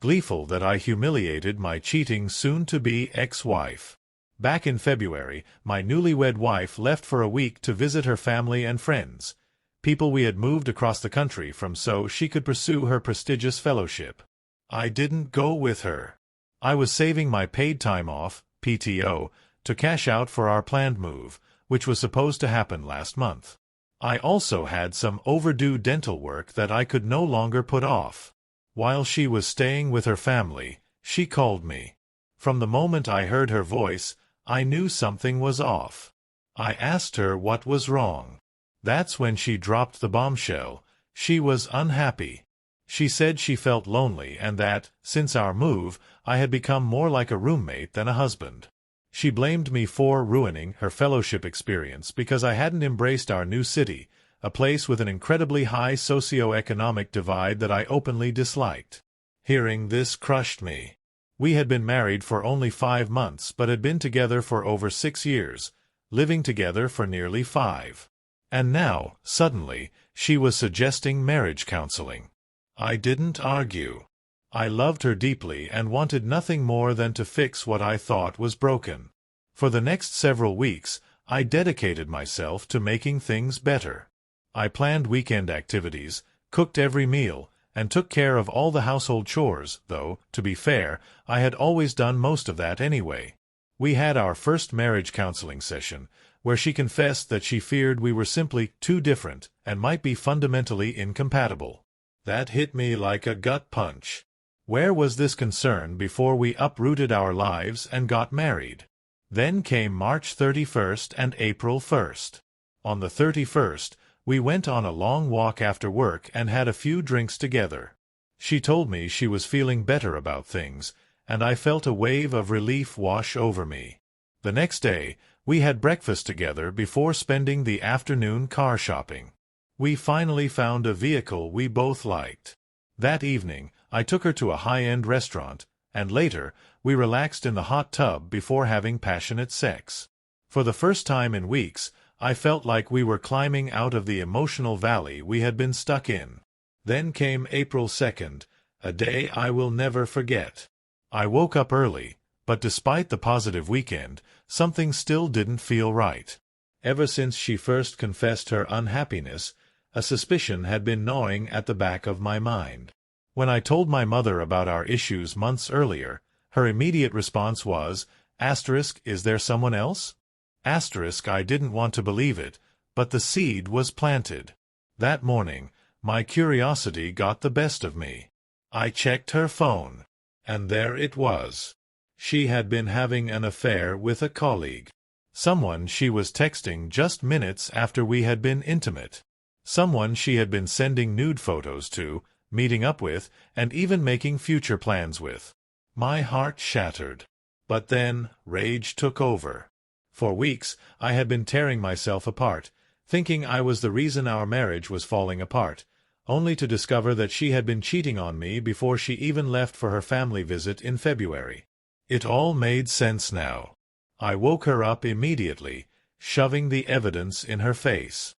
gleeful that I humiliated my cheating soon-to-be ex-wife. Back in February, my newlywed wife left for a week to visit her family and friends, people we had moved across the country from so she could pursue her prestigious fellowship. I didn't go with her. I was saving my paid time off, PTO, to cash out for our planned move, which was supposed to happen last month. I also had some overdue dental work that I could no longer put off. While she was staying with her family, she called me. From the moment I heard her voice, I knew something was off. I asked her what was wrong. That's when she dropped the bombshell. She was unhappy. She said she felt lonely and that, since our move, I had become more like a roommate than a husband. She blamed me for ruining her fellowship experience because I hadn't embraced our new city, a place with an incredibly high socio-economic divide that I openly disliked. Hearing this crushed me. We had been married for only 5 months but had been together for over 6 years, living together for nearly 5. And now, suddenly, she was suggesting marriage counseling. I didn't argue. I loved her deeply and wanted nothing more than to fix what I thought was broken. For the next several weeks, I dedicated myself to making things better. I planned weekend activities, cooked every meal, and took care of all the household chores, though, to be fair, I had always done most of that anyway. We had our first marriage counseling session, where she confessed that she feared we were simply too different and might be fundamentally incompatible. That hit me like a gut punch. Where was this concern before we uprooted our lives and got married? Then came March 31st and April 1st. On the 31st, we went on a long walk after work and had a few drinks together. She told me she was feeling better about things, and I felt a wave of relief wash over me. The next day, we had breakfast together before spending the afternoon car shopping. We finally found a vehicle we both liked. That evening, I took her to a high-end restaurant, and later, we relaxed in the hot tub before having passionate sex. For the first time in weeks, I felt like we were climbing out of the emotional valley we had been stuck in. Then came April 2nd, a day I will never forget. I woke up early, but despite the positive weekend, something still didn't feel right. Ever since she first confessed her unhappiness, a suspicion had been gnawing at the back of my mind. When I told my mother about our issues months earlier, her immediate response was, "Is there someone else?" I didn't want to believe it, but the seed was planted. That morning, my curiosity got the best of me. I checked her phone, and there it was. She had been having an affair with a colleague. Someone she was texting just minutes after we had been intimate. Someone she had been sending nude photos to, meeting up with, and even making future plans with. My heart shattered. But then, rage took over. For weeks, I had been tearing myself apart, thinking I was the reason our marriage was falling apart, only to discover that she had been cheating on me before she even left for her family visit in February. It all made sense now. I woke her up immediately, shoving the evidence in her face.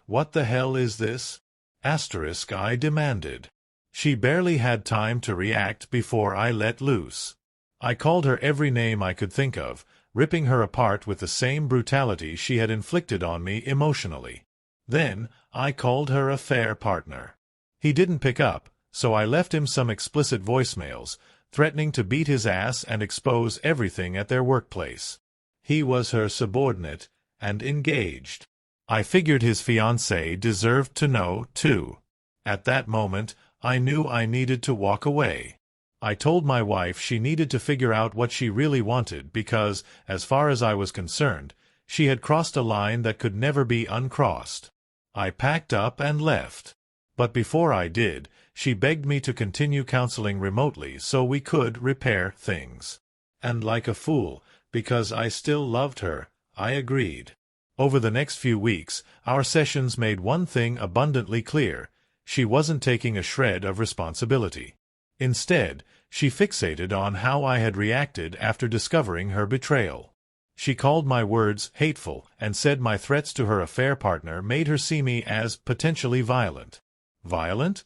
What the hell is this? I demanded. She barely had time to react before I let loose. I called her every name I could think of, ripping her apart with the same brutality she had inflicted on me emotionally. Then, I called her affair partner. He didn't pick up, so I left him some explicit voicemails, threatening to beat his ass and expose everything at their workplace. He was her subordinate, and engaged. I figured his fiancée deserved to know, too. At that moment, I knew I needed to walk away. I told my wife she needed to figure out what she really wanted because, as far as I was concerned, she had crossed a line that could never be uncrossed. I packed up and left. But before I did, she begged me to continue counseling remotely so we could repair things. And like a fool, because I still loved her, I agreed. Over the next few weeks, our sessions made one thing abundantly clear: she wasn't taking a shred of responsibility. Instead, she fixated on how I had reacted after discovering her betrayal. She called my words hateful and said my threats to her affair partner made her see me as potentially violent. Violent?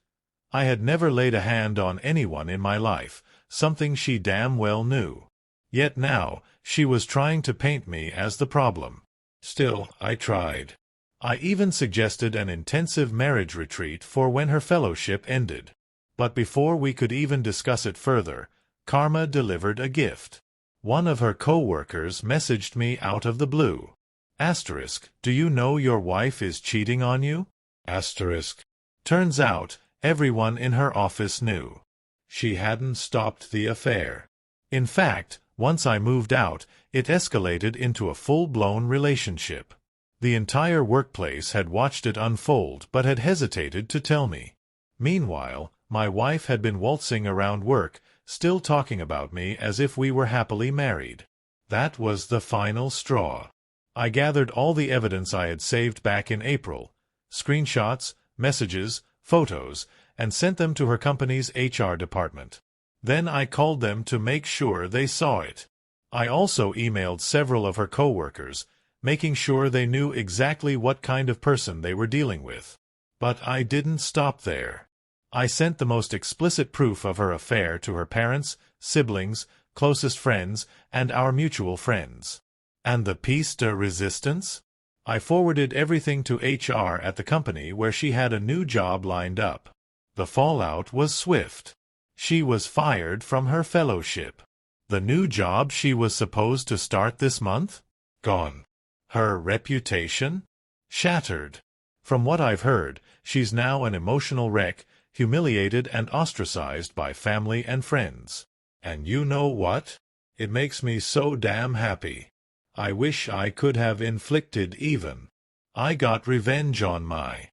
I had never laid a hand on anyone in my life, something she damn well knew. Yet now, she was trying to paint me as the problem. Still, I tried. I even suggested an intensive marriage retreat for when her fellowship ended. But before we could even discuss it further, Karma delivered a gift. One of her co-workers messaged me out of the blue. Asterisk, do you know your wife is cheating on you? Asterisk. Turns out, everyone in her office knew. She hadn't stopped the affair. In fact, once I moved out, it escalated into a full-blown relationship. The entire workplace had watched it unfold but had hesitated to tell me. Meanwhile, my wife had been waltzing around work, still talking about me as if we were happily married. That was the final straw. I gathered all the evidence I had saved back in April, screenshots, messages, photos, and sent them to her company's HR department. Then I called them to make sure they saw it. I also emailed several of her coworkers, making sure they knew exactly what kind of person they were dealing with. But I didn't stop there. I sent the most explicit proof of her affair to her parents, siblings, closest friends, and our mutual friends. And the piece de resistance? I forwarded everything to HR at the company where she had a new job lined up. The fallout was swift. She was fired from her fellowship. The new job she was supposed to start this month? Gone. Her reputation? Shattered. From what I've heard, she's now an emotional wreck, humiliated and ostracized by family and friends. And you know what? It makes me so damn happy. I wish I could have inflicted even. I got revenge on my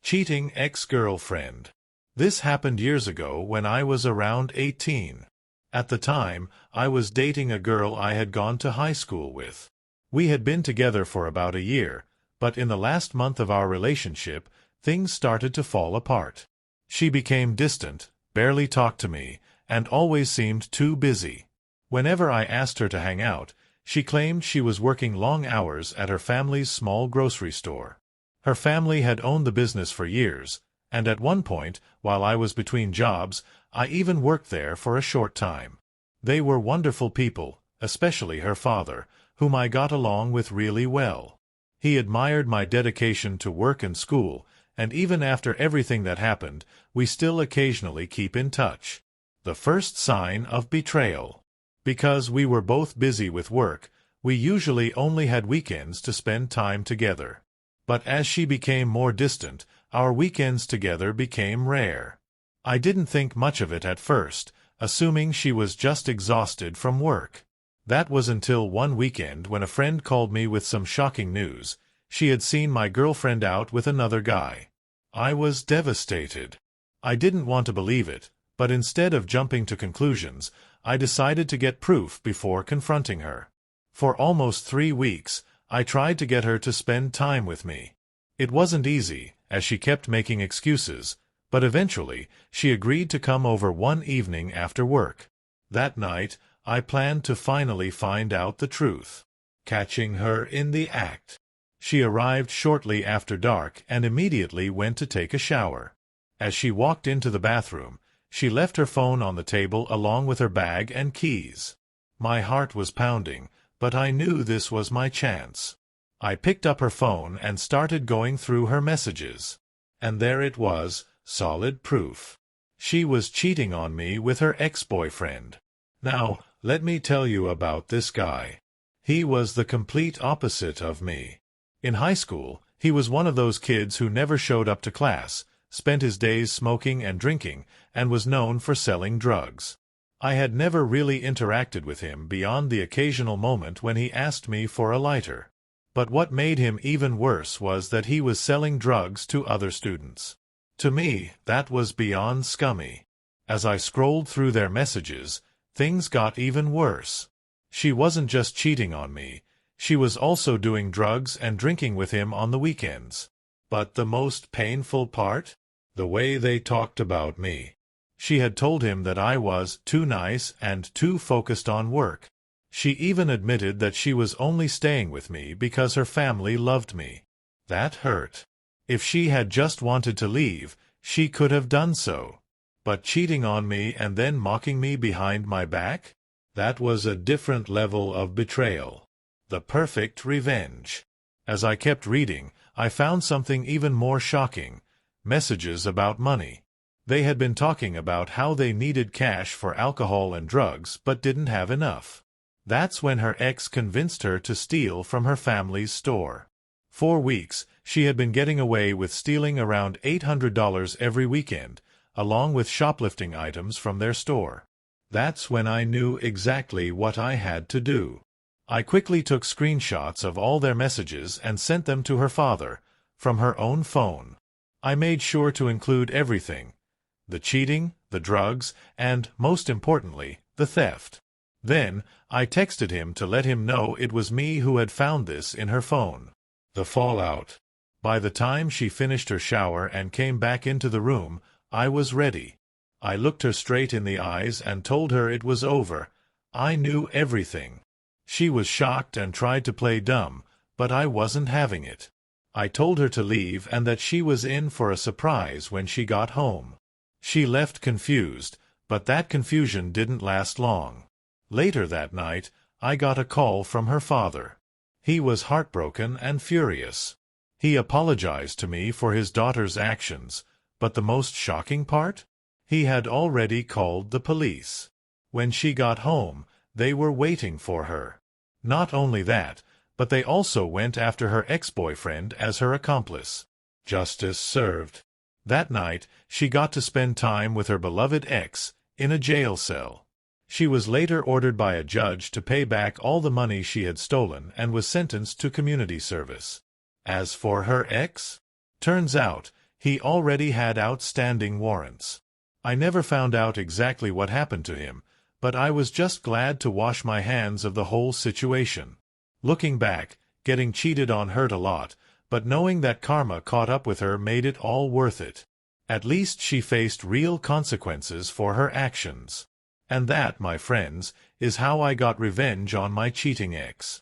cheating ex-girlfriend. This happened years ago when I was around 18. At the time, I was dating a girl I had gone to high school with. We had been together for about a year, but in the last month of our relationship, things started to fall apart. She became distant, barely talked to me, and always seemed too busy. Whenever I asked her to hang out, she claimed she was working long hours at her family's small grocery store. Her family had owned the business for years, and at one point, while I was between jobs, I even worked there for a short time. They were wonderful people, especially her father, whom I got along with really well. He admired my dedication to work and school, and even after everything that happened, we still occasionally keep in touch. The first sign of betrayal. Because we were both busy with work, we usually only had weekends to spend time together. But as she became more distant, our weekends together became rare. I didn't think much of it at first, assuming she was just exhausted from work. That was until one weekend when a friend called me with some shocking news. She had seen my girlfriend out with another guy. I was devastated. I didn't want to believe it, but instead of jumping to conclusions, I decided to get proof before confronting her. For almost 3 weeks, I tried to get her to spend time with me. It wasn't easy, as she kept making excuses, but eventually, she agreed to come over one evening after work. That night, I planned to finally find out the truth. Catching her in the act. She arrived shortly after dark and immediately went to take a shower. As she walked into the bathroom, she left her phone on the table along with her bag and keys. My heart was pounding, but I knew this was my chance. I picked up her phone and started going through her messages. And there it was, solid proof. She was cheating on me with her ex-boyfriend. Now, let me tell you about this guy. He was the complete opposite of me. In high school, he was one of those kids who never showed up to class, spent his days smoking and drinking, and was known for selling drugs. I had never really interacted with him beyond the occasional moment when he asked me for a lighter. But what made him even worse was that he was selling drugs to other students. To me, that was beyond scummy. As I scrolled through their messages, things got even worse. She wasn't just cheating on me, she was also doing drugs and drinking with him on the weekends. But the most painful part? The way they talked about me. She had told him that I was too nice and too focused on work. She even admitted that she was only staying with me because her family loved me. That hurt. If she had just wanted to leave, she could have done so. But cheating on me and then mocking me behind my back? That was a different level of betrayal. The perfect revenge. As I kept reading, I found something even more shocking. Messages about money. They had been talking about how they needed cash for alcohol and drugs but didn't have enough. That's when her ex convinced her to steal from her family's store. 4 weeks, she had been getting away with stealing around $800 every weekend, along with shoplifting items from their store. That's when I knew exactly what I had to do. I quickly took screenshots of all their messages and sent them to her father, from her own phone. I made sure to include everything: the cheating, the drugs, and, most importantly, the theft. Then, I texted him to let him know it was me who had found this in her phone. The fallout. By the time she finished her shower and came back into the room, I was ready. I looked her straight in the eyes and told her it was over. I knew everything. She was shocked and tried to play dumb, but I wasn't having it. I told her to leave and that she was in for a surprise when she got home. She left confused, but that confusion didn't last long. Later that night, I got a call from her father. He was heartbroken and furious. He apologized to me for his daughter's actions, but the most shocking part? He had already called the police. When she got home, they were waiting for her. Not only that, but they also went after her ex-boyfriend as her accomplice. Justice served. That night, she got to spend time with her beloved ex, in a jail cell. She was later ordered by a judge to pay back all the money she had stolen and was sentenced to community service. As for her ex, turns out, he already had outstanding warrants. I never found out exactly what happened to him, but I was just glad to wash my hands of the whole situation. Looking back, getting cheated on hurt a lot, but knowing that karma caught up with her made it all worth it. At least she faced real consequences for her actions. And that, my friends, is how I got revenge on my cheating ex.